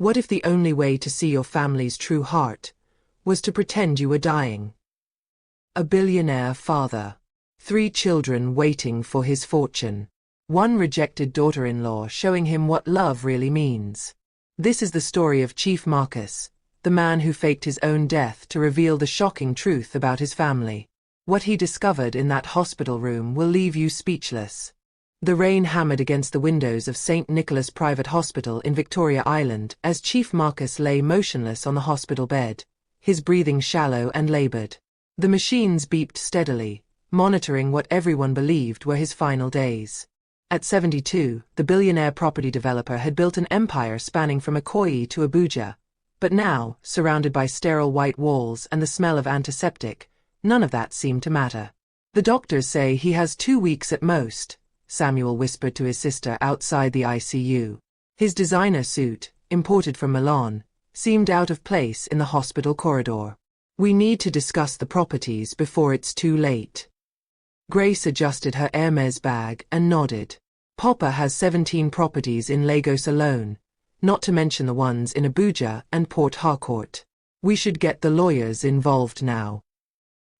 What if the only way to see your family's true heart was to pretend you were dying? A billionaire father. 3 children waiting for his fortune. 1 rejected daughter-in-law showing him what love really means. This is the story of Chief Marcus, the man who faked his own death to reveal the shocking truth about his family. What he discovered in that hospital room will leave you speechless. The rain hammered against the windows of St. Nicholas Private Hospital in Victoria Island as Chief Marcus lay motionless on the hospital bed, his breathing shallow and labored. The machines beeped steadily, monitoring what everyone believed were his final days. At 72, the billionaire property developer had built an empire spanning from Ikoyi to Abuja. But now, surrounded by sterile white walls and the smell of antiseptic, none of that seemed to matter. The doctors say he has 2 weeks at most, Samuel whispered to his sister outside the ICU. His designer suit, imported from Milan, seemed out of place in the hospital corridor. We need to discuss the properties before it's too late. Grace adjusted her Hermes bag and nodded. Papa has 17 properties in Lagos alone, not to mention the ones in Abuja and Port Harcourt. We should get the lawyers involved now.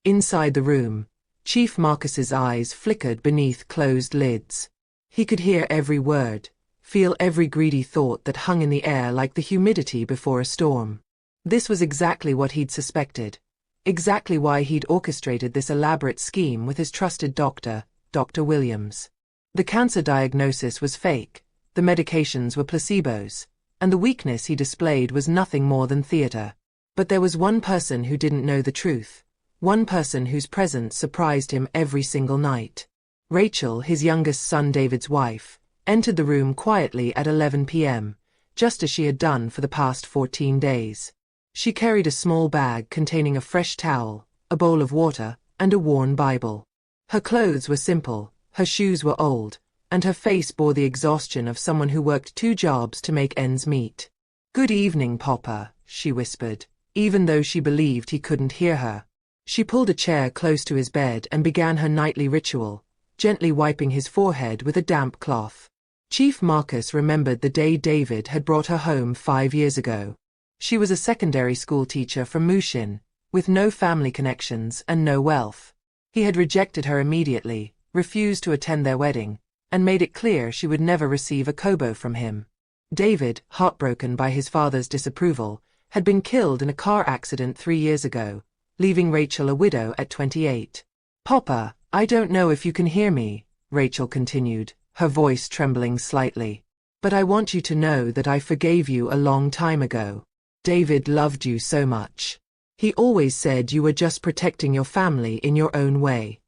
Inside the room, Chief Marcus's eyes flickered beneath closed lids. He could hear every word, feel every greedy thought that hung in the air like the humidity before a storm. This was exactly what he'd suspected, exactly why he'd orchestrated this elaborate scheme with his trusted doctor, Dr. Williams. The cancer diagnosis was fake, the medications were placebos, and the weakness he displayed was nothing more than theater. But there was one person who didn't know the truth. One person whose presence surprised him every single night. Rachel, his youngest son David's wife, entered the room quietly at 11 p.m., just as she had done for the past 14 days. She carried a small bag containing a fresh towel, a bowl of water, and a worn Bible. Her clothes were simple, her shoes were old, and her face bore the exhaustion of someone who worked 2 jobs to make ends meet. "Good evening, Papa," she whispered, even though she believed he couldn't hear her. She pulled a chair close to his bed and began her nightly ritual, gently wiping his forehead with a damp cloth. Chief Marcus remembered the day David had brought her home 5 years ago. She was a secondary school teacher from Mushin, with no family connections and no wealth. He had rejected her immediately, refused to attend their wedding, and made it clear she would never receive a kobo from him. David, heartbroken by his father's disapproval, had been killed in a car accident 3 years ago, leaving Rachel a widow at 28. "Papa, I don't know if you can hear me," Rachel continued, her voice trembling slightly. "But I want you to know that I forgave you a long time ago. David loved you so much. He always said you were just protecting your family in your own way."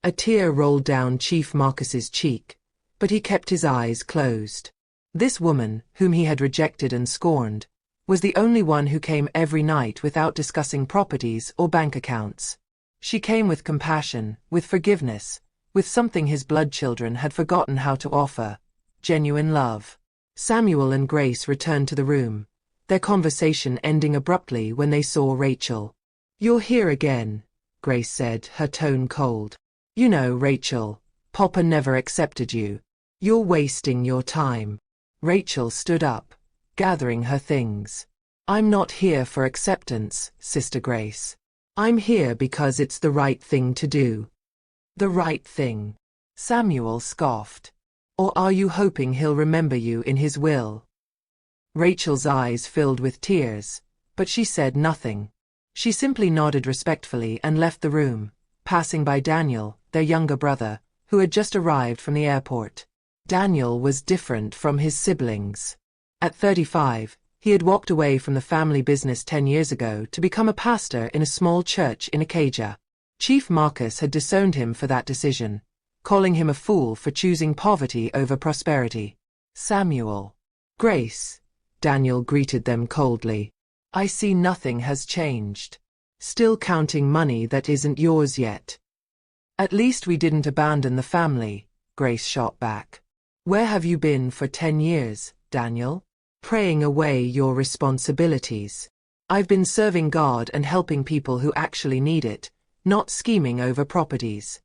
A tear rolled down Chief Marcus's cheek, but he kept his eyes closed. This woman, whom he had rejected and scorned, was the only one who came every night without discussing properties or bank accounts. She came with compassion, with forgiveness, with something his blood children had forgotten how to offer: genuine love. Samuel and Grace returned to the room, their conversation ending abruptly when they saw Rachel. "You're here again," Grace said, her tone cold. "You know, Rachel, Papa never accepted you. You're wasting your time." Rachel stood up, gathering her things. "I'm not here for acceptance, Sister Grace. I'm here because it's the right thing to do." "The right thing?" Samuel scoffed. "Or are you hoping he'll remember you in his will?" Rachel's eyes filled with tears, but she said nothing. She simply nodded respectfully and left the room, passing by Daniel, their younger brother, who had just arrived from the airport. Daniel was different from his siblings. At 35, he had walked away from the family business 10 years ago to become a pastor in a small church in Ikeja. Chief Marcus had disowned him for that decision, calling him a fool for choosing poverty over prosperity. "Samuel." "Grace," Daniel greeted them coldly. "I see nothing has changed. Still counting money that isn't yours yet." "At least we didn't abandon the family," Grace shot back. "Where have you been for 10 years, Daniel?" "Praying away your responsibilities. I've been serving God and helping people who actually need it, not scheming over properties."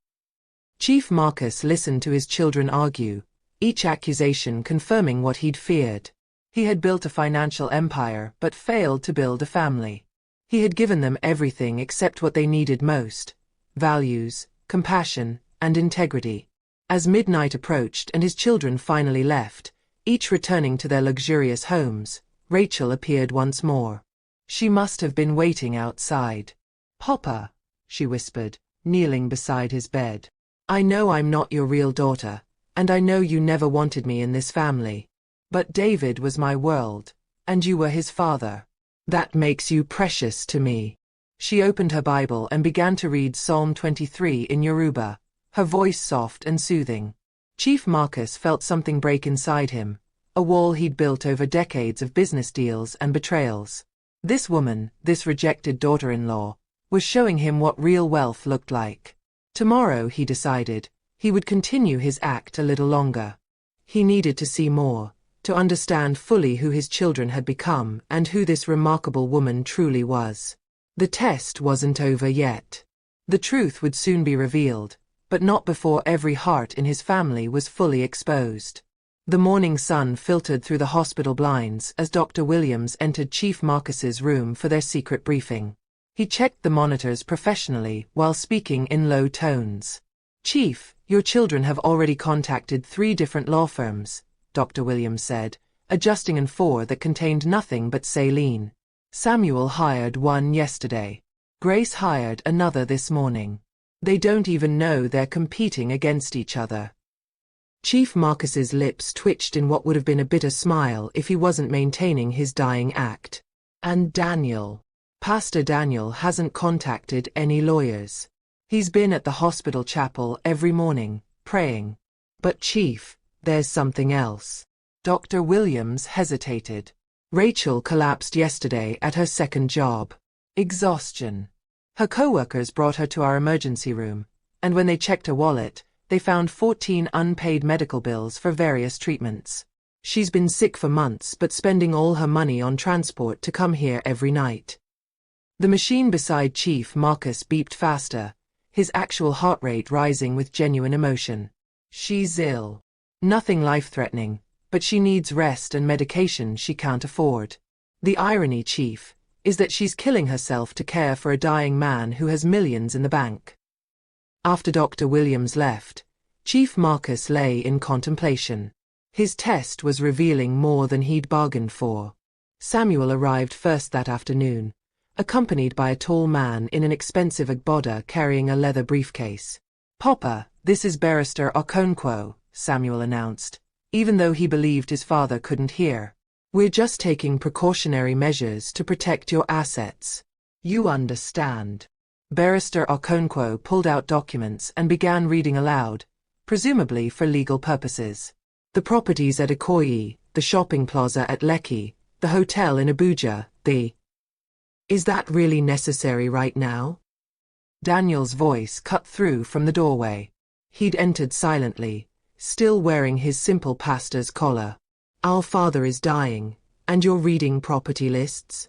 Chief Marcus listened to his children argue, each accusation confirming what he'd feared. He had built a financial empire but failed to build a family. He had given them everything except what they needed most: values, compassion, and integrity. As midnight approached and his children finally left, each returning to their luxurious homes, Rachel appeared once more. She must have been waiting outside. "Papa," she whispered, kneeling beside his bed. "I know I'm not your real daughter, and I know you never wanted me in this family. But David was my world, and you were his father. That makes you precious to me." She opened her Bible and began to read Psalm 23 in Yoruba, her voice soft and soothing. Chief Marcus felt something break inside him, a wall he'd built over decades of business deals and betrayals. This woman, this rejected daughter-in-law, was showing him what real wealth looked like. Tomorrow, he decided, he would continue his act a little longer. He needed to see more, to understand fully who his children had become and who this remarkable woman truly was. The test wasn't over yet. The truth would soon be revealed, but not before every heart in his family was fully exposed. The morning sun filtered through the hospital blinds as Dr. Williams entered Chief Marcus's room for their secret briefing. He checked the monitors professionally while speaking in low tones. "Chief, your children have already contacted 3 different law firms," Dr. Williams said, adjusting an A4 that contained nothing but saline. "Samuel hired one yesterday. Grace hired another this morning. They don't even know they're competing against each other." Chief Marcus's lips twitched in what would have been a bitter smile if he wasn't maintaining his dying act. "And Daniel. Pastor Daniel hasn't contacted any lawyers. He's been at the hospital chapel every morning, praying. But Chief, there's something else." Dr. Williams hesitated. Rachel collapsed yesterday at her second job. Exhaustion. Her co-workers brought her to our emergency room, and when they checked her wallet, they found 14 unpaid medical bills for various treatments. She's been sick for months but spending all her money on transport to come here every night. The machine beside Chief Marcus beeped faster, his actual heart rate rising with genuine emotion. "She's ill. Nothing life-threatening, but she needs rest and medication she can't afford. The irony, Chief, is that she's killing herself to care for a dying man who has millions in the bank." After Dr. Williams left, Chief Marcus lay in contemplation. His test was revealing more than he'd bargained for. Samuel arrived first that afternoon, accompanied by a tall man in an expensive agbada carrying a leather briefcase. "Papa, this is Barrister Okonkwo," Samuel announced, even though he believed his father couldn't hear. "We're just taking precautionary measures to protect your assets. You understand." Barrister Okonkwo pulled out documents and began reading aloud, presumably for legal purposes. "The properties at Ikoyi, the shopping plaza at Lekki, the hotel in Abuja, the—" "Is that really necessary right now?" Daniel's voice cut through from the doorway. He'd entered silently, still wearing his simple pastor's collar. "Our father is dying, and you're reading property lists?"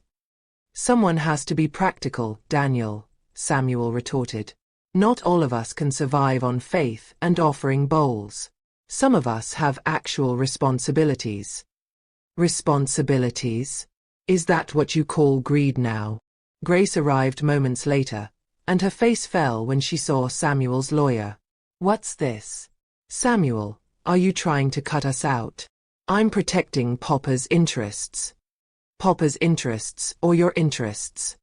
"Someone has to be practical, Daniel," Samuel retorted. "Not all of us can survive on faith and offering bowls. Some of us have actual responsibilities." "Responsibilities? Is that what you call greed now?" Grace arrived moments later, and her face fell when she saw Samuel's lawyer. "What's this? Samuel, are you trying to cut us out?" "I'm protecting Papa's interests." "Papa's interests or your interests?"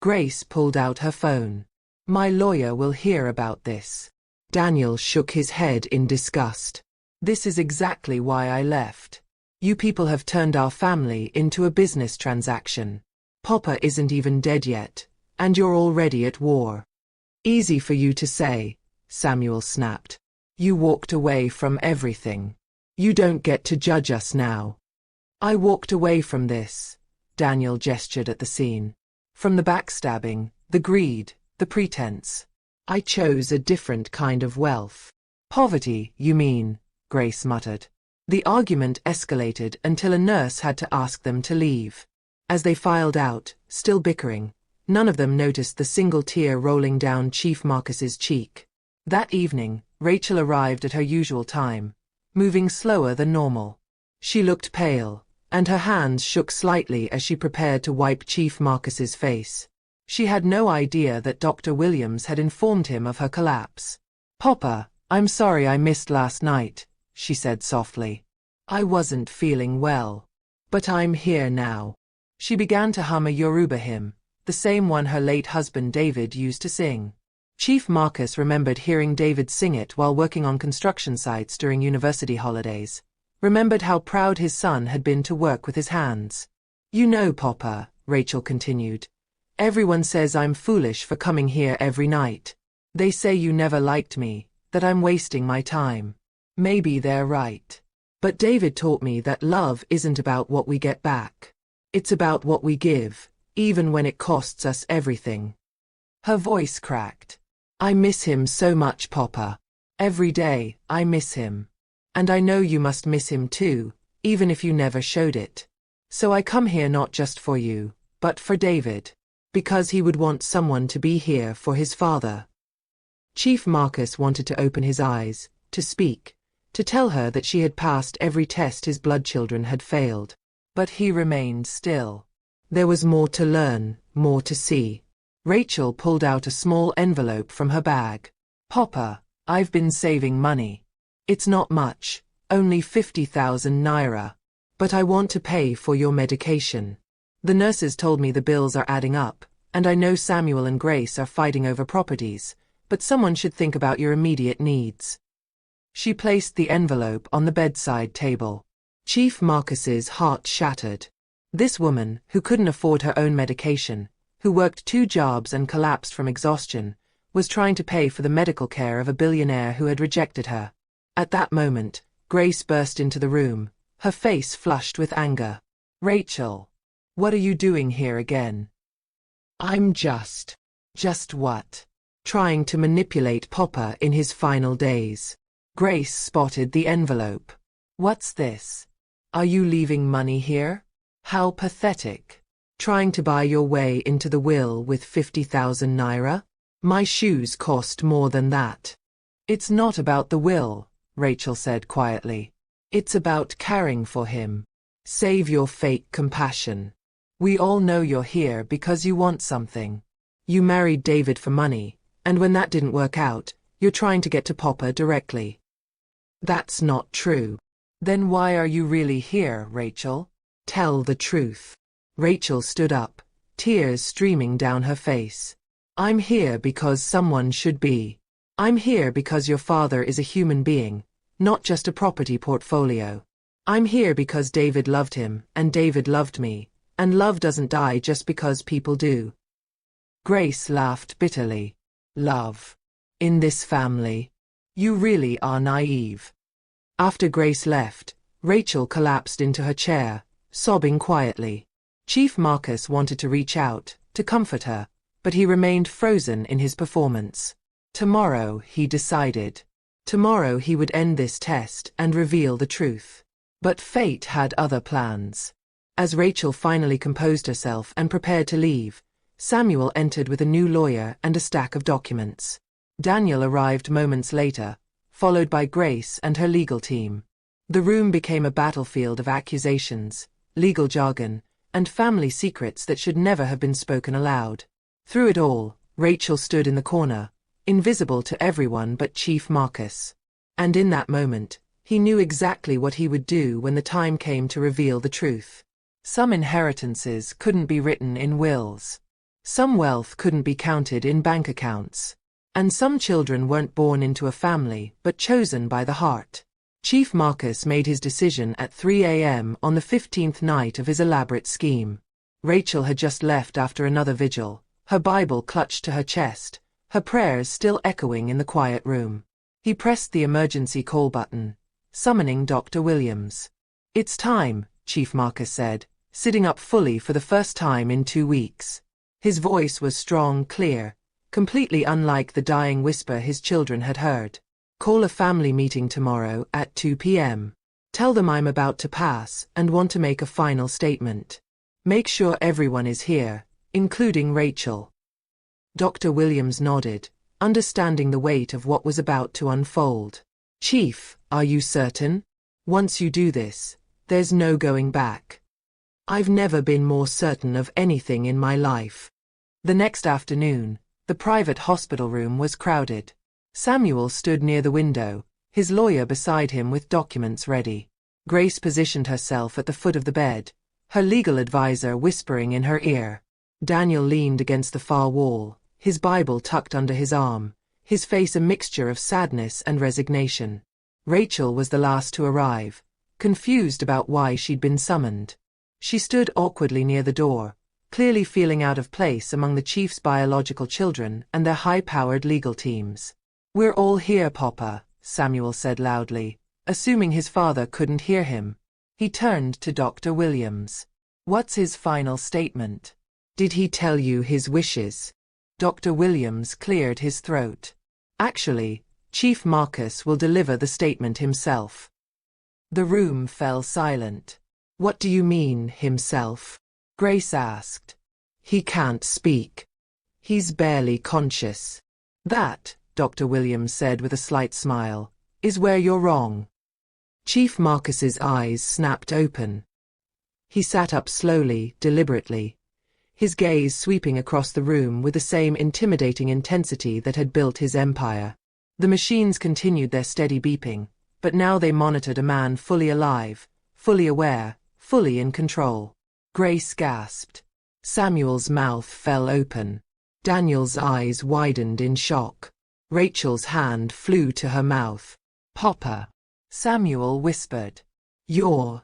Grace pulled out her phone. "My lawyer will hear about this." Daniel shook his head in disgust. "This is exactly why I left. You people have turned our family into a business transaction. Papa isn't even dead yet, and you're already at war." "Easy for you to say," Samuel snapped. "You walked away from everything. You don't get to judge us now." "I walked away from this," Daniel gestured at the scene. "From the backstabbing, the greed, the pretense. I chose a different kind of wealth." "Poverty, you mean," Grace muttered. The argument escalated until a nurse had to ask them to leave. As they filed out, still bickering, none of them noticed the single tear rolling down Chief Marcus's cheek. That evening, Rachel arrived at her usual time, moving slower than normal. She looked pale, and her hands shook slightly as she prepared to wipe Chief Marcus's face. She had no idea that Dr. Williams had informed him of her collapse. "Papa, I'm sorry I missed last night," she said softly. "I wasn't feeling well. But I'm here now." She began to hum a Yoruba hymn, the same one her late husband David used to sing. Chief Marcus remembered hearing David sing it while working on construction sites during university holidays, remembered how proud his son had been to work with his hands. "You know, Papa," Rachel continued, "everyone says I'm foolish for coming here every night. They say you never liked me, that I'm wasting my time. Maybe they're right. But David taught me that love isn't about what we get back. It's about what we give, even when it costs us everything." Her voice cracked. "I miss him so much, Papa. Every day, I miss him. And I know you must miss him too, even if you never showed it. So I come here not just for you, but for David. Because he would want someone to be here for his father." Chief Marcus wanted to open his eyes, to speak, to tell her that she had passed every test his blood children had failed. But he remained still. There was more to learn, more to see. Rachel pulled out a small envelope from her bag. "Papa, I've been saving money. It's not much, only 50,000 naira. But I want to pay for your medication. The nurses told me the bills are adding up, and I know Samuel and Grace are fighting over properties, but someone should think about your immediate needs." She placed the envelope on the bedside table. Chief Marcus's heart shattered. This woman, who couldn't afford her own medication, who worked 2 jobs and collapsed from exhaustion, was trying to pay for the medical care of a billionaire who had rejected her. At that moment, Grace burst into the room, her face flushed with anger. "Rachel, what are you doing here again?" "I'm just what? Trying to manipulate Papa in his final days." Grace spotted the envelope. "What's this? Are you leaving money here? How pathetic. Trying to buy your way into the will with 50,000 naira? My shoes cost more than that." "It's not about the will," Rachel said quietly. "It's about caring for him. Save your fake compassion. We all know you're here because you want something. You married David for money, and when that didn't work out, you're trying to get to Papa directly." "That's not true." "Then why are you really here, Rachel? Tell the truth." Rachel stood up, tears streaming down her face. "I'm here because someone should be. I'm here because your father is a human being, not just a property portfolio. I'm here because David loved him, and David loved me, and love doesn't die just because people do." Grace laughed bitterly. "Love? In this family? You really are naive." After Grace left, Rachel collapsed into her chair, sobbing quietly. Chief Marcus wanted to reach out, to comfort her, but he remained frozen in his performance. Tomorrow, he decided. Tomorrow he would end this test and reveal the truth. But fate had other plans. As Rachel finally composed herself and prepared to leave, Samuel entered with a new lawyer and a stack of documents. Daniel arrived moments later, followed by Grace and her legal team. The room became a battlefield of accusations, legal jargon, and family secrets that should never have been spoken aloud. Through it all, Rachel stood in the corner, invisible to everyone but Chief Marcus. And in that moment, he knew exactly what he would do when the time came to reveal the truth. Some inheritances couldn't be written in wills. Some wealth couldn't be counted in bank accounts. And some children weren't born into a family but chosen by the heart. Chief Marcus made his decision at 3 a.m. on the 15th night of his elaborate scheme. Rachel had just left after another vigil, her Bible clutched to her chest, her prayers still echoing in the quiet room. He pressed the emergency call button, summoning Dr. Williams. "It's time," Chief Marcus said, sitting up fully for the first time in 2 weeks. His voice was strong, clear, completely unlike the dying whisper his children had heard. "Call a family meeting tomorrow at 2 p.m. Tell them I'm about to pass and want to make a final statement. Make sure everyone is here, including Rachel." Dr. Williams nodded, understanding the weight of what was about to unfold. "Chief, are you certain? Once you do this, there's no going back." I've never been more certain of anything in my life. The next afternoon, the private hospital room was crowded. Samuel stood near the window, his lawyer beside him with documents ready. Grace positioned herself at the foot of the bed, her legal advisor whispering in her ear. Daniel leaned against the far wall, his Bible tucked under his arm, his face a mixture of sadness and resignation. Rachel was the last to arrive, confused about why she'd been summoned. She stood awkwardly near the door, clearly feeling out of place among the chief's biological children and their high-powered legal teams. "We're all here, Papa," Samuel said loudly, assuming his father couldn't hear him. He turned to Dr. Williams. "What's his final statement? Did he tell you his wishes?" Dr. Williams cleared his throat. "Actually, Chief Marcus will deliver the statement himself." The room fell silent. "What do you mean, himself?" Grace asked. "He can't speak. He's barely conscious." "That," Dr. Williams said with a slight smile, "is where you're wrong." Chief Marcus's eyes snapped open. He sat up slowly, deliberately, his gaze sweeping across the room with the same intimidating intensity that had built his empire. The machines continued their steady beeping, but now they monitored a man fully alive, fully aware, fully in control. Grace gasped. Samuel's mouth fell open. Daniel's eyes widened in shock. Rachel's hand flew to her mouth. "Papa," Samuel whispered. You're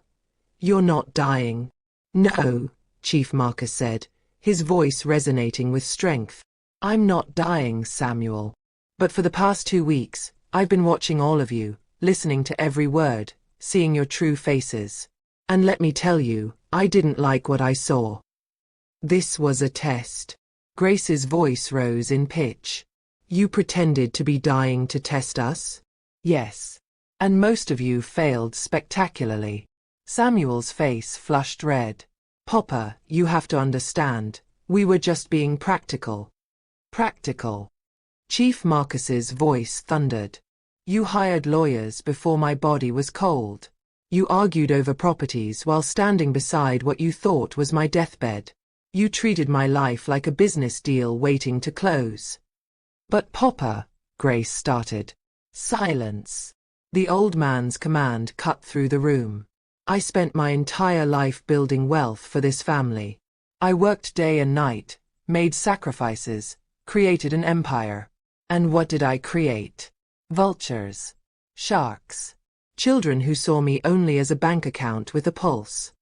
not dying." "No," Chief Marcus said, his voice resonating with strength. "I'm not dying, Samuel. But for the past 2 weeks, I've been watching all of you, listening to every word, seeing your true faces. And let me tell you, I didn't like what I saw." "This was a test." Grace's voice rose in pitch. "You pretended to be dying to test us?" "Yes. And most of you failed spectacularly." Samuel's face flushed red. "Papa, you have to understand, we were just being practical." "Practical?" Chief Marcus's voice thundered. "You hired lawyers before my body was cold. You argued over properties while standing beside what you thought was my deathbed. You treated my life like a business deal waiting to close." "But Papa," Grace started. "Silence." The old man's command cut through the room. "I spent my entire life building wealth for this family. I worked day and night, made sacrifices, created an empire. And what did I create? Vultures. Sharks. Children who saw me only as a bank account with a pulse."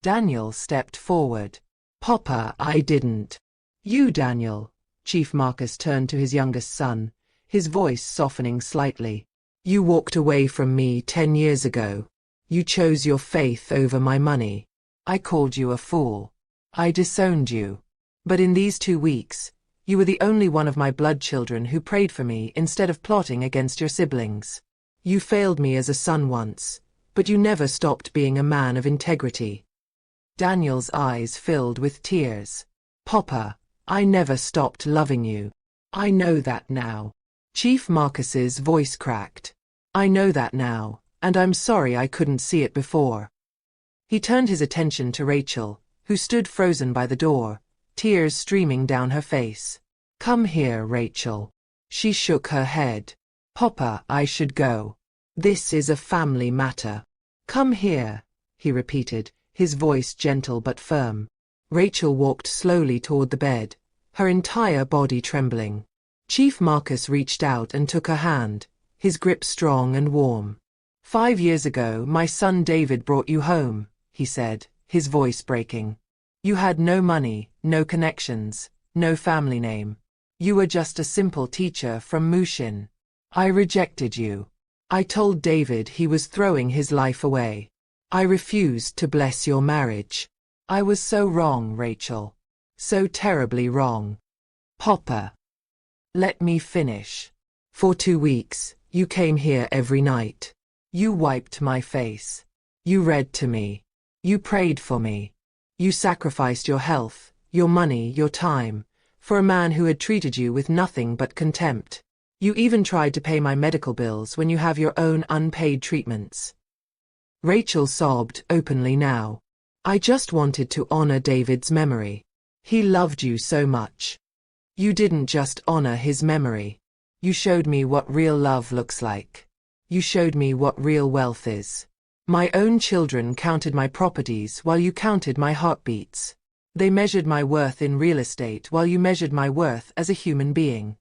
Daniel stepped forward. "Papa, I didn't." "You, Daniel." Chief Marcus turned to his youngest son, his voice softening slightly. "You walked away from me 10 years ago. You chose your faith over my money. I called you a fool. I disowned you. But in these 2 weeks, you were the only one of my blood children who prayed for me instead of plotting against your siblings. You failed me as a son once, but you never stopped being a man of integrity." Daniel's eyes filled with tears. "Papa, I never stopped loving you. I know that now." Chief Marcus's voice cracked. "I know that now, and I'm sorry I couldn't see it before." He turned his attention to Rachel, who stood frozen by the door, tears streaming down her face. "Come here, Rachel." She shook her head. "Papa, I should go. This is a family matter." "Come here," he repeated, his voice gentle but firm. Rachel walked slowly toward the bed, her entire body trembling. Chief Marcus reached out and took her hand, his grip strong and warm. "5 years ago, my son David brought you home," he said, his voice breaking. "You had no money, no connections, no family name. You were just a simple teacher from Mushin. I rejected you. I told David he was throwing his life away. I refused to bless your marriage. I was so wrong, Rachel. So terribly wrong." "Papa, let me finish. For 2 weeks, you came here every night. You wiped my face. You read to me. You prayed for me. You sacrificed your health, your money, your time, for a man who had treated you with nothing but contempt. You even tried to pay my medical bills when you have your own unpaid treatments." Rachel sobbed openly now. I just wanted to honor David's memory. He loved you so much. You didn't just honor his memory. You showed me what real love looks like. You showed me what real wealth is. My own children counted my properties while you counted my heartbeats. They measured my worth in real estate while you measured my worth as a human being.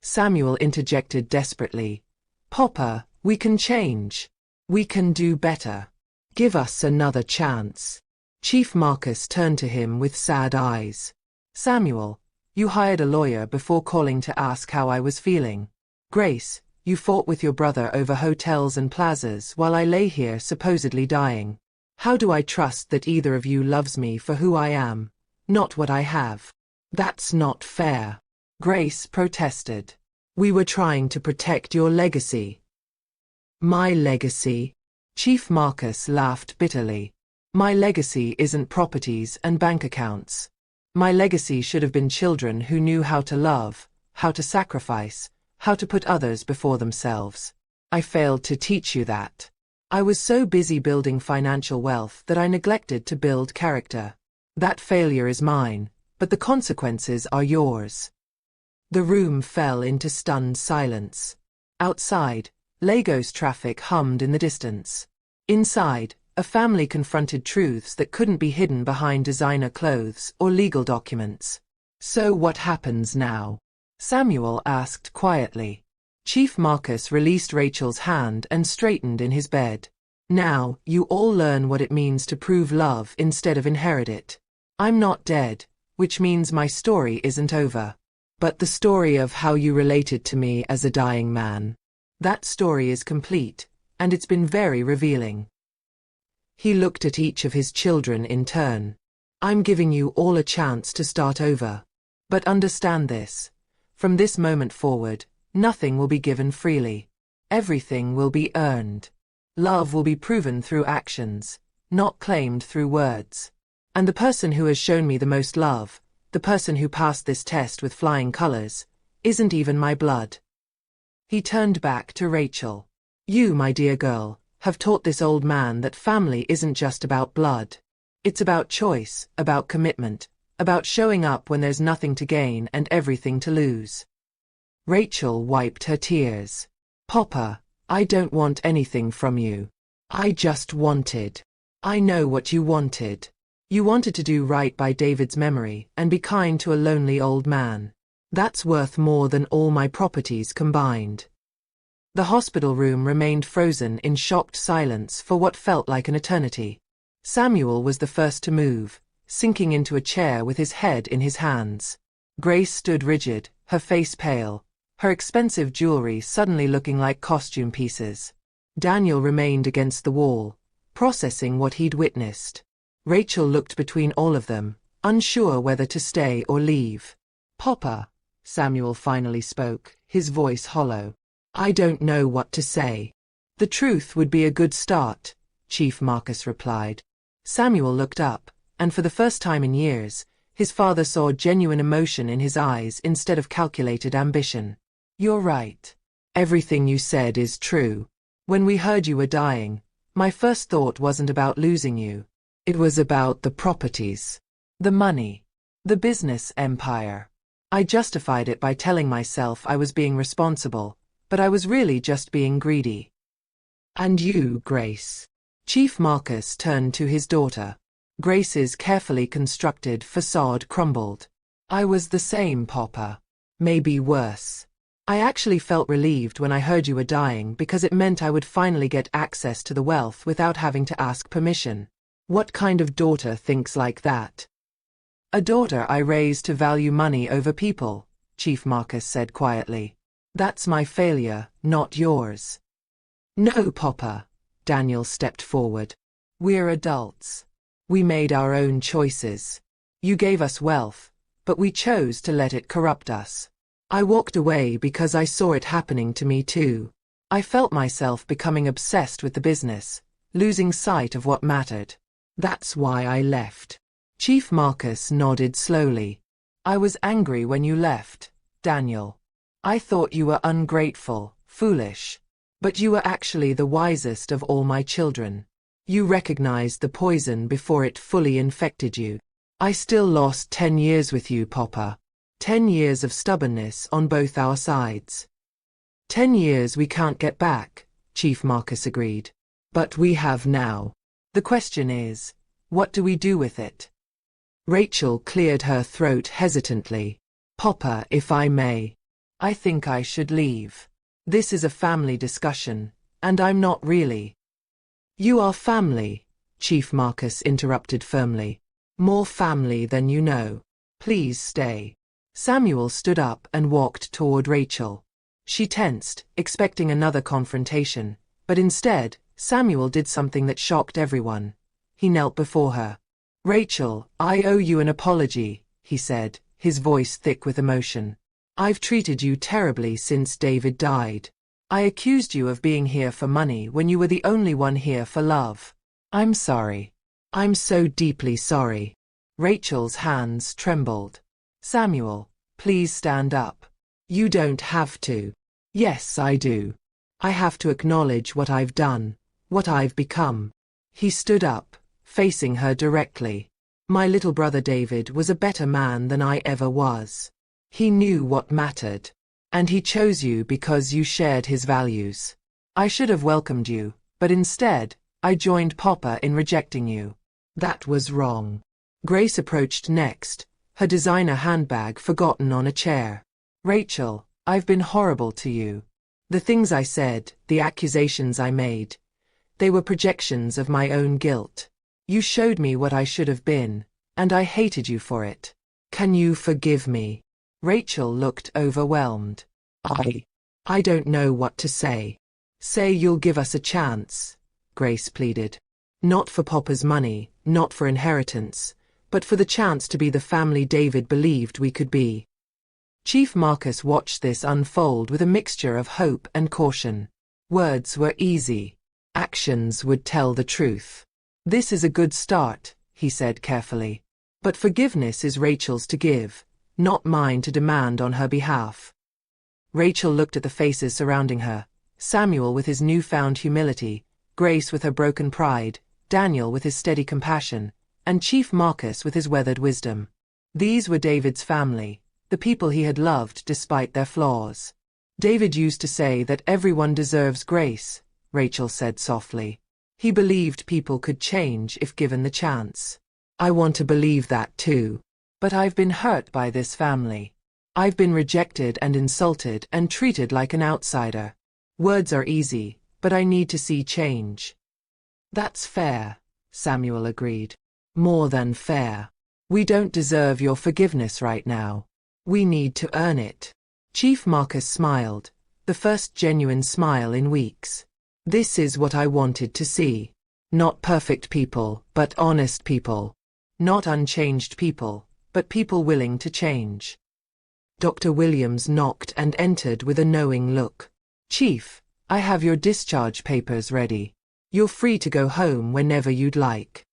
Samuel interjected desperately. Papa, we can change. We can do better. Give us another chance. Chief Marcus turned to him with sad eyes. Samuel, you hired a lawyer before calling to ask how I was feeling. Grace, you fought with your brother over hotels and plazas while I lay here supposedly dying. How do I trust that either of you loves me for who I am, not what I have? That's not fair. Grace protested. We were trying to protect your legacy. My legacy? Chief Marcus laughed bitterly. My legacy isn't properties and bank accounts. My legacy should have been children who knew how to love, how to sacrifice, how to put others before themselves. I failed to teach you that. I was so busy building financial wealth that I neglected to build character. That failure is mine, but the consequences are yours. The room fell into stunned silence. Outside, Lagos traffic hummed in the distance. Inside, a family confronted truths that couldn't be hidden behind designer clothes or legal documents. So what happens now? Samuel asked quietly. Chief Marcus released Rachel's hand and straightened in his bed. Now, you all learn what it means to prove love instead of inherit it. I'm not dead, which means my story isn't over. But the story of how you related to me as a dying man. That story is complete, and it's been very revealing. He looked at each of his children in turn. I'm giving you all a chance to start over. But understand this. From this moment forward, nothing will be given freely. Everything will be earned. Love will be proven through actions, not claimed through words. And the person who has shown me the most love, the person who passed this test with flying colors, isn't even my blood. He turned back to Rachel. You, my dear girl, have taught this old man that family isn't just about blood. It's about choice, about commitment, about showing up when there's nothing to gain and everything to lose. Rachel wiped her tears. Papa, I don't want anything from you. I just wanted. I know what you wanted. You wanted to do right by David's memory and be kind to a lonely old man. That's worth more than all my properties combined. The hospital room remained frozen in shocked silence for what felt like an eternity. Samuel was the first to move, sinking into a chair with his head in his hands. Grace stood rigid, her face pale, her expensive jewelry suddenly looking like costume pieces. Daniel remained against the wall, processing what he'd witnessed. Rachel looked between all of them, unsure whether to stay or leave. Papa, Samuel finally spoke, his voice hollow. I don't know what to say. The truth would be a good start, Chief Marcus replied. Samuel looked up, and for the first time in years, his father saw genuine emotion in his eyes instead of calculated ambition. You're right. Everything you said is true. When we heard you were dying, my first thought wasn't about losing you. It was about the properties, the money, the business empire. I justified it by telling myself I was being responsible, but I was really just being greedy. And you, Grace? Chief Marcus turned to his daughter. Grace's carefully constructed facade crumbled. I was the same, Papa. Maybe worse. I actually felt relieved when I heard you were dying because it meant I would finally get access to the wealth without having to ask permission. What kind of daughter thinks like that? A daughter I raised to value money over people, Chief Marcus said quietly. That's my failure, not yours. No, Papa. Daniel stepped forward. We're adults. We made our own choices. You gave us wealth, but we chose to let it corrupt us. I walked away because I saw it happening to me too. I felt myself becoming obsessed with the business, losing sight of what mattered. That's why I left. Chief Marcus nodded slowly. I was angry when you left, Daniel. I thought you were ungrateful, foolish. But you were actually the wisest of all my children. You recognized the poison before it fully infected you. I still lost 10 years with you, Papa. 10 years of stubbornness on both our sides. 10 years we can't get back, Chief Marcus agreed. But we have now. The question is, what do we do with it? Rachel cleared her throat hesitantly. Papa, if I may. I think I should leave. This is a family discussion, and I'm not really. You are family, Chief Marcus interrupted firmly. More family than you know. Please stay. Samuel stood up and walked toward Rachel. She tensed, expecting another confrontation, but instead, Samuel did something that shocked everyone. He knelt before her. Rachel, I owe you an apology, he said, his voice thick with emotion. I've treated you terribly since David died. I accused you of being here for money when you were the only one here for love. I'm sorry. I'm so deeply sorry. Rachel's hands trembled. Samuel, please stand up. You don't have to. Yes, I do. I have to acknowledge what I've done, what I've become. He stood up, facing her directly. My little brother David was a better man than I ever was. He knew what mattered. And he chose you because you shared his values. I should have welcomed you, but instead, I joined Papa in rejecting you. That was wrong. Grace approached next, her designer handbag forgotten on a chair. Rachel, I've been horrible to you. The things I said, the accusations I made, they were projections of my own guilt. You showed me what I should have been, and I hated you for it. Can you forgive me? Rachel looked overwhelmed. I don't know what to say. Say you'll give us a chance, Grace pleaded. Not for Papa's money, not for inheritance, but for the chance to be the family David believed we could be. Chief Marcus watched this unfold with a mixture of hope and caution. Words were easy. Actions would tell the truth. This is a good start, he said carefully. But forgiveness is Rachel's to give, not mine to demand on her behalf. Rachel looked at the faces surrounding her, Samuel with his newfound humility, Grace with her broken pride, Daniel with his steady compassion, and Chief Marcus with his weathered wisdom. These were David's family, the people he had loved despite their flaws. David used to say that everyone deserves grace, Rachel said softly. He believed people could change if given the chance. I want to believe that too. But I've been hurt by this family. I've been rejected and insulted and treated like an outsider. Words are easy, but I need to see change. That's fair, Samuel agreed. More than fair. We don't deserve your forgiveness right now. We need to earn it. Chief Marcus smiled, the first genuine smile in weeks. This is what I wanted to see. Not perfect people, but honest people. Not unchanged people, but people willing to change. Dr. Williams knocked and entered with a knowing look. Chief, I have your discharge papers ready. You're free to go home whenever you'd like.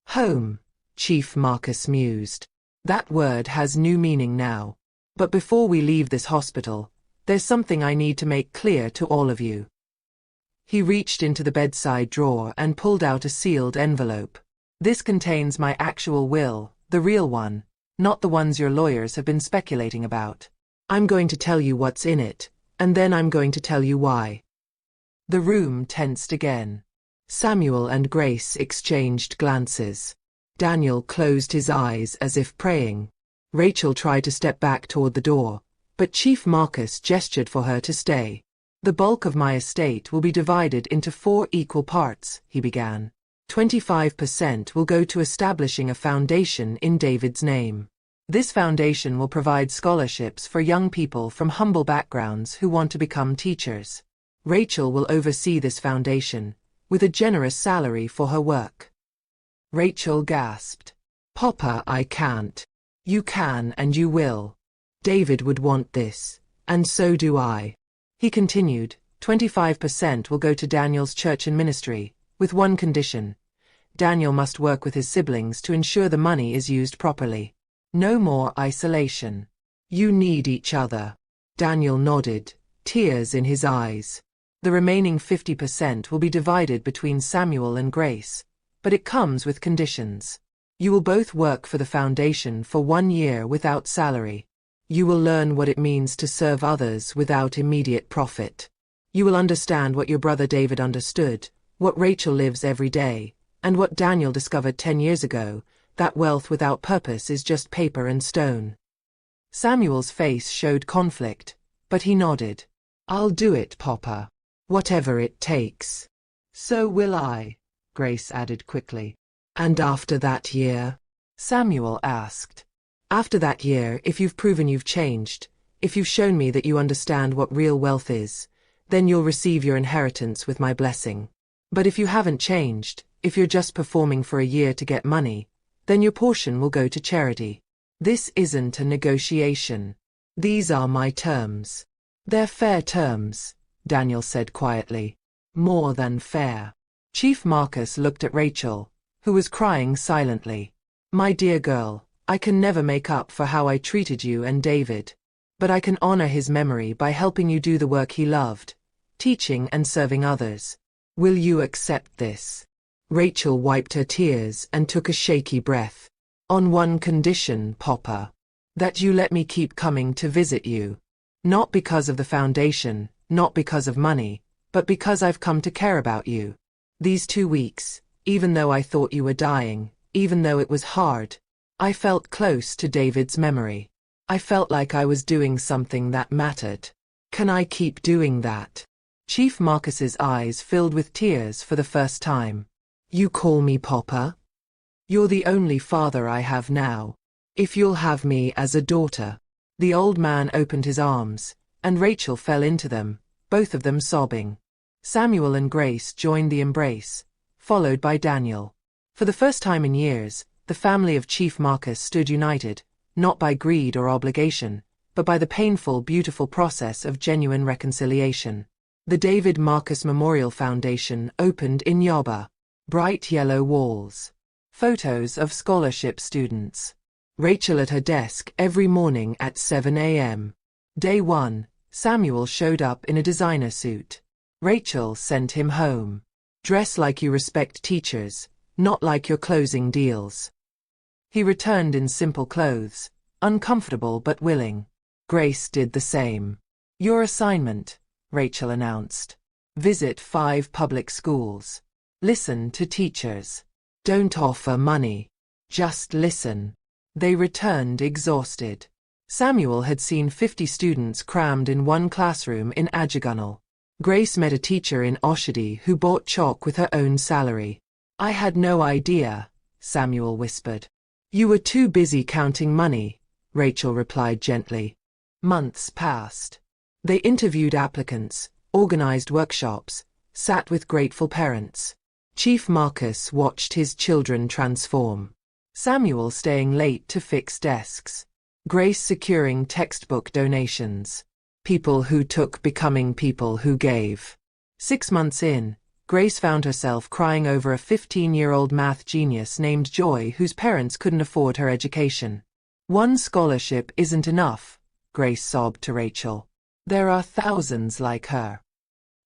Home, Chief Marcus mused. That word has new meaning now. But before we leave this hospital, there's something I need to make clear to all of you. He reached into the bedside drawer and pulled out a sealed envelope. This contains my actual will, the real one, not the ones your lawyers have been speculating about. I'm going to tell you what's in it, and then I'm going to tell you why. The room tensed again. Samuel and Grace exchanged glances. Daniel closed his eyes as if praying. Rachel tried to step back toward the door, but Chief Marcus gestured for her to stay. The bulk of my estate will be divided into 4 equal parts, he began. 25% will go to establishing a foundation in David's name. This foundation will provide scholarships for young people from humble backgrounds who want to become teachers. Rachel will oversee this foundation, with a generous salary for her work. Rachel gasped. Papa, I can't. You can and you will. David would want this, and so do I. He continued, 25% will go to Daniel's church and ministry, with one condition. Daniel must work with his siblings to ensure the money is used properly. No more isolation. You need each other. Daniel nodded, tears in his eyes. The remaining 50% will be divided between Samuel and Grace, but it comes with conditions. You will both work for the foundation for 1 year without salary. You will learn what it means to serve others without immediate profit. You will understand what your brother David understood, what Rachel lives every day, and what Daniel discovered 10 years ago, that wealth without purpose is just paper and stone. Samuel's face showed conflict, but he nodded. I'll do it, Papa. Whatever it takes. So will I, Grace added quickly. And after that year? Samuel asked. After that year, if you've proven you've changed, if you've shown me that you understand what real wealth is, then you'll receive your inheritance with my blessing. But if you haven't changed, if you're just performing for a year to get money, then your portion will go to charity. This isn't a negotiation. These are my terms. They're fair terms, Daniel said quietly. More than fair. Chief Marcus looked at Rachel, who was crying silently. My dear girl, I can never make up for how I treated you and David. But I can honor his memory by helping you do the work he loved, teaching and serving others. Will you accept this? Rachel wiped her tears and took a shaky breath. On one condition, Papa. That you let me keep coming to visit you. Not because of the foundation, not because of money, but because I've come to care about you. These 2 weeks, even though I thought you were dying, even though it was hard, I felt close to David's memory. I felt like I was doing something that mattered. Can I keep doing that? Chief Marcus's eyes filled with tears for the first time. You call me Papa? You're the only father I have now. If you'll have me as a daughter. The old man opened his arms, and Rachel fell into them, both of them sobbing. Samuel and Grace joined the embrace, followed by Daniel. For the first time in years, the family of Chief Marcus stood united, not by greed or obligation, but by the painful, beautiful process of genuine reconciliation. The David Marcus Memorial Foundation opened in Yoba. Bright yellow walls. Photos of scholarship students. Rachel at her desk every morning at 7 a.m. Day 1, Samuel showed up in a designer suit. Rachel sent him home. Dress like you respect teachers, not like you're closing deals. He returned in simple clothes, uncomfortable but willing. Grace did the same. Your assignment, Rachel announced. Visit 5 public schools. Listen to teachers. Don't offer money. Just listen. They returned exhausted. Samuel had seen 50 students crammed in one classroom in Ajagunal. Grace met a teacher in Oshodi who bought chalk with her own salary. I had no idea, Samuel whispered. You were too busy counting money, Rachel replied gently. Months passed. They interviewed applicants, organized workshops, sat with grateful parents. Chief Marcus watched his children transform. Samuel staying late to fix desks. Grace securing textbook donations. People who took becoming people who gave. 6 months in, Grace found herself crying over a 15-year-old math genius named Joy whose parents couldn't afford her education. One scholarship isn't enough, Grace sobbed to Rachel. There are thousands like her.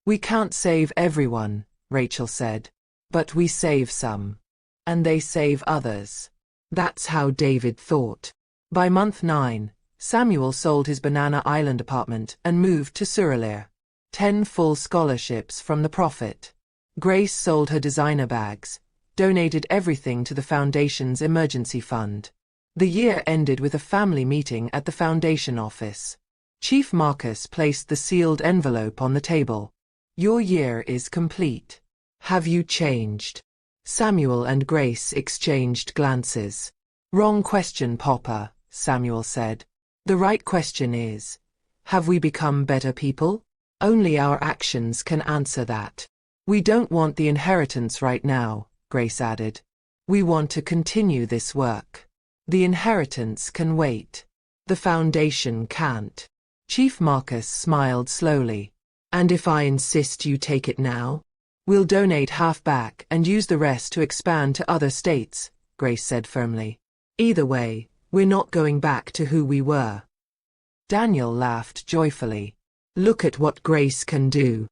We can't save everyone, Rachel said. But we save some. And they save others. That's how David thought. By month 9, Samuel sold his Banana Island apartment and moved to Suralere. 10 full scholarships from the profit. Grace sold her designer bags, donated everything to the foundation's emergency fund. The year ended with a family meeting at the foundation office. Chief Marcus placed the sealed envelope on the table. Your year is complete. Have you changed? Samuel and Grace exchanged glances. Wrong question, Papa, Samuel said. The right question is, have we become better people? Only our actions can answer that. We don't want the inheritance right now, Grace added. We want to continue this work. The inheritance can wait. The foundation can't. Chief Marcus smiled slowly. And if I insist you take it now? We'll donate half back and use the rest to expand to other states, Grace said firmly. Either way, we're not going back to who we were. Daniel laughed joyfully. Look at what Grace can do.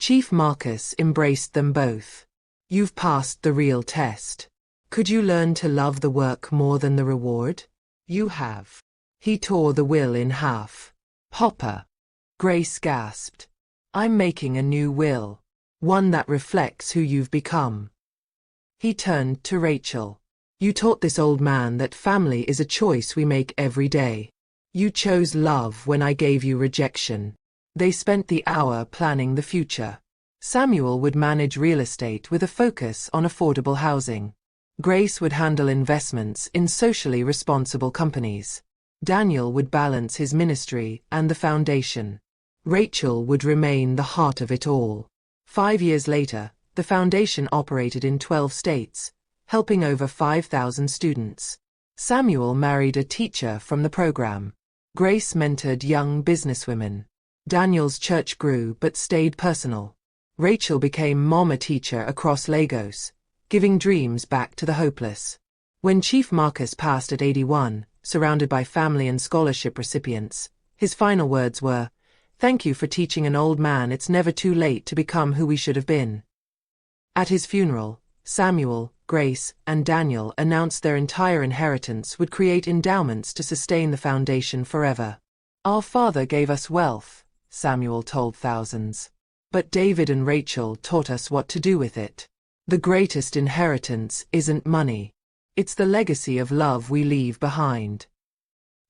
Chief Marcus embraced them both. You've passed the real test. Could you learn to love the work more than the reward? You have. He tore the will in half. Hopper. Grace gasped. I'm making a new will. One that reflects who you've become. He turned to Rachel. You taught this old man that family is a choice we make every day. You chose love when I gave you rejection. They spent the hour planning the future. Samuel would manage real estate with a focus on affordable housing. Grace would handle investments in socially responsible companies. Daniel would balance his ministry and the foundation. Rachel would remain the heart of it all. 5 years later, the foundation operated in 12 states, helping over 5,000 students. Samuel married a teacher from the program. Grace mentored young businesswomen. Daniel's church grew but stayed personal. Rachel became mama teacher across Lagos, giving dreams back to the hopeless. When Chief Marcus passed at 81, surrounded by family and scholarship recipients, his final words were, "Thank you for teaching an old man it's never too late to become who we should have been." At his funeral, Samuel, Grace, and Daniel announced their entire inheritance would create endowments to sustain the foundation forever. Our father gave us wealth, Samuel told thousands. But David and Rachel taught us what to do with it. The greatest inheritance isn't money. It's the legacy of love we leave behind.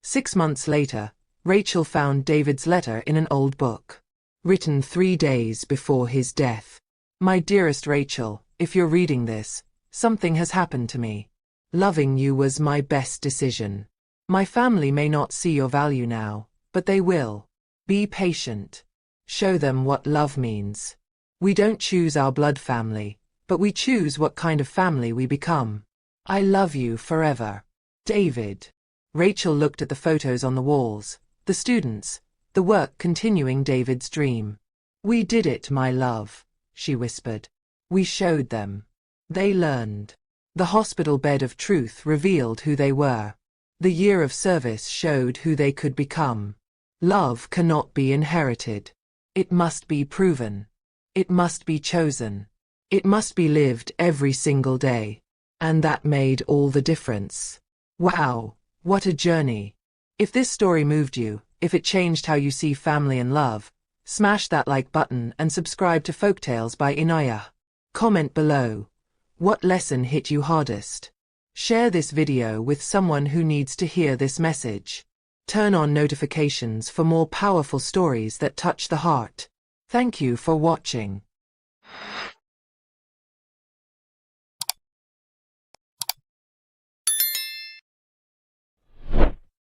6 months later, Rachel found David's letter in an old book, written 3 days before his death. My dearest Rachel, if you're reading this, something has happened to me. Loving you was my best decision. My family may not see your value now, but they will. Be patient. Show them what love means. We don't choose our blood family, but we choose what kind of family we become. I love you forever. David. Rachel looked at the photos on the walls, the students, the work continuing David's dream. We did it, my love, she whispered. We showed them. They learned. The hospital bed of truth revealed who they were. The year of service showed who they could become. Love cannot be inherited. It must be proven. It must be chosen. It must be lived every single day. And that made all the difference. Wow, what a journey. If this story moved you, if it changed how you see family and love, smash that like button and subscribe to Folktales by Inayah. Comment below. What lesson hit you hardest? Share this video with someone who needs to hear this message. Turn on notifications for more powerful stories that touch the heart. Thank you for watching.